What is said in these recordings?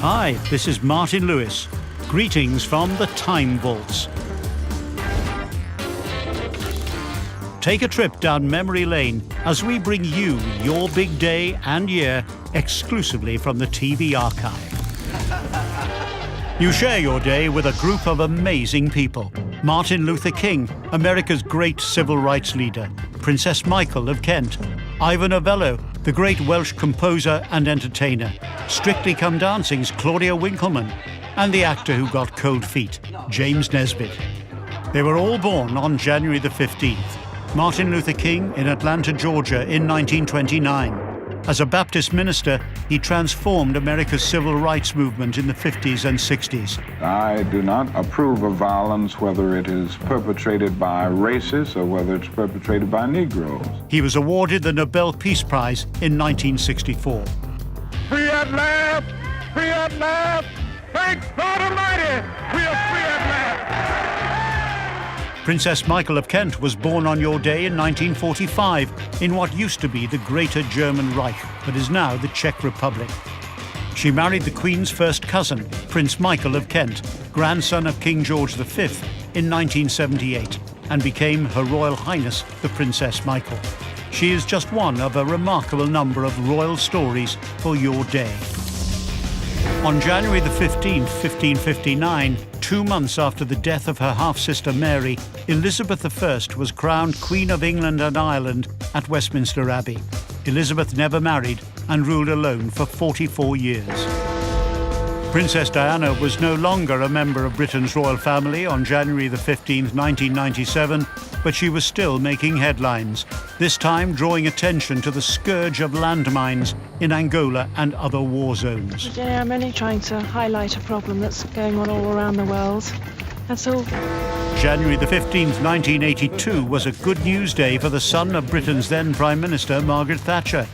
Hi, this is Martin Lewis. Greetings from the Time Vaults. Take a trip down memory lane as we bring you your big day and year exclusively from the TV archive. You share your day with a group of amazing people. Martin Luther King, America's great civil rights leader. Princess Michael of Kent. Ivan Novello, the great Welsh composer and entertainer. Strictly Come Dancing's Claudia Winkleman. And the actor who got cold feet, James Nesbitt. They were all born on January the 15th. Martin Luther King in Atlanta, Georgia in 1929. As a Baptist minister, he transformed America's civil rights movement in the 50s and 60s. I do not approve of violence, whether it is perpetrated by racists or whether it's perpetrated by Negroes. He was awarded the Nobel Peace Prize in 1964. Free at last! Free at last! Thank God Almighty! We are free at last! Princess Michael of Kent was born on your day in 1945 in what used to be the Greater German Reich, but is now the Czech Republic. She married the Queen's first cousin, Prince Michael of Kent, grandson of King George V, in 1978, and became Her Royal Highness the Princess Michael. She is just one of a remarkable number of royal stories for your day. On January the 15th, 1559, 2 months after the death of her half-sister Mary, Elizabeth I was crowned Queen of England and Ireland at Westminster Abbey. Elizabeth never married and ruled alone for 44 years. Princess Diana was no longer a member of Britain's royal family on January the 15th, 1997, but she was still making headlines, this time drawing attention to the scourge of landmines in Angola and other war zones. Today I'm only trying to highlight a problem that's going on all around the world. That's all. January the 15th, 1982 was a good news day for the son of Britain's then Prime Minister, Margaret Thatcher.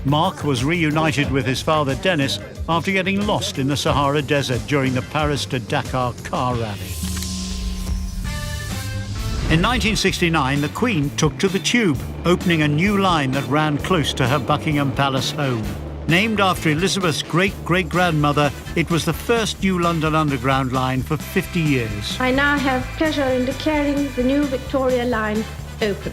Mark was reunited with his father Dennis after getting lost in the Sahara Desert during the Paris to Dakar car rally. In 1969, the Queen took to the Tube, opening a new line that ran close to her Buckingham Palace home. Named after Elizabeth's great-great-grandmother, it was the first new London Underground line for 50 years. I now have pleasure in declaring the new Victoria line open.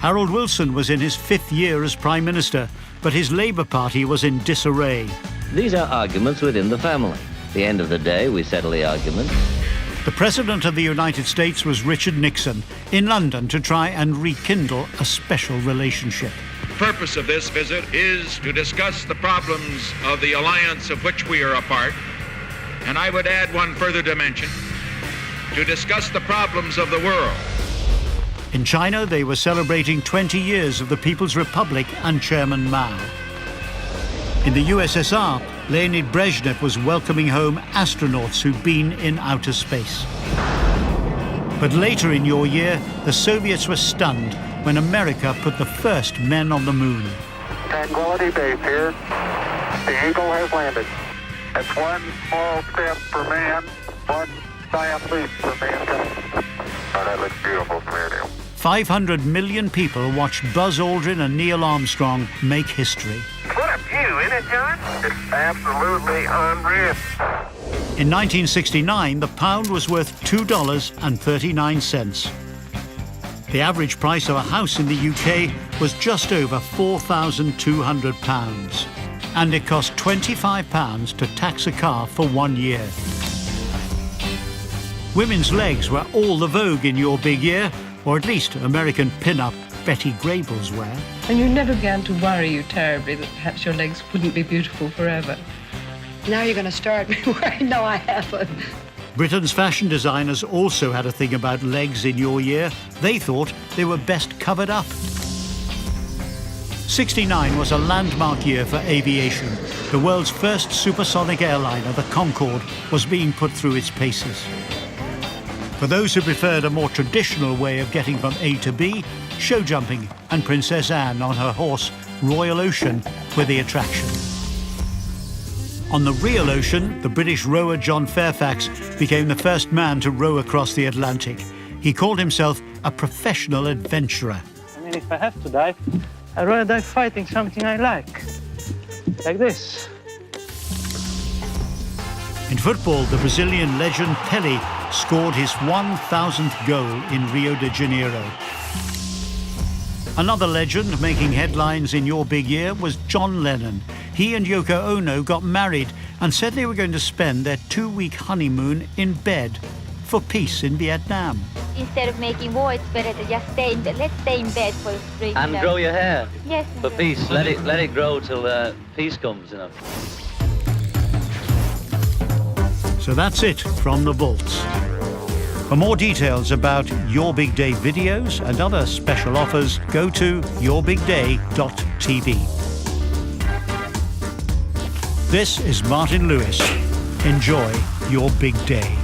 Harold Wilson was in his 5th year as Prime Minister, but his Labour Party was in disarray. These are arguments within the family. At the end of the day, we settle the argument. The President of the United States was Richard Nixon, in London to try and rekindle a special relationship. The purpose of this visit is to discuss the problems of the alliance of which we are a part, and I would add one further dimension, to discuss the problems of the world. In China, they were celebrating 20 years of the People's Republic and Chairman Mao. In the USSR, Leonid Brezhnev was welcoming home astronauts who'd been in outer space. But later in your year, the Soviets were stunned when America put the first men on the moon. Tranquility Base here. The Eagle has landed. That's one small step for man, one giant leap for mankind. Oh, that looks beautiful from here, Neil. 500 million people watched Buzz Aldrin and Neil Armstrong make history. What a view, isn't it, John? It's absolutely unreal. In 1969, the pound was worth $2.39. The average price of a house in the UK was just over £4,200. And it cost £25 to tax a car for 1 year. Women's legs were all the vogue in your big year, or at least American pin-up Betty Grable's wear. And you never began to worry you terribly that perhaps your legs wouldn't be beautiful forever. Now you're going to start me worrying. No, I haven't. Britain's fashion designers also had a thing about legs in your year. They thought they were best covered up. 69 was a landmark year for aviation. The world's first supersonic airliner, the Concorde, was being put through its paces. For those who preferred a more traditional way of getting from A to B, show jumping and Princess Anne on her horse, Royal Ocean, were the attraction. On the real ocean, the British rower John Fairfax became the first man to row across the Atlantic. He called himself a professional adventurer. I mean, if I have to dive, I'd rather dive fighting something I like this. In football, the Brazilian legend Pelé scored his 1,000th goal in Rio de Janeiro. Another legend making headlines in your big year was John Lennon. He and Yoko Ono got married and said they were going to spend their 2-week honeymoon in bed for peace in Vietnam. Instead of making war, it's better to just stay in bed. Let's stay in bed for spring. And grow your hair. Yes. For peace. Let it grow till peace comes, you know. So that's it from the vaults. For more details about Your Big Day videos and other special offers, go to yourbigday.tv. This is Martin Lewis. Enjoy your big day.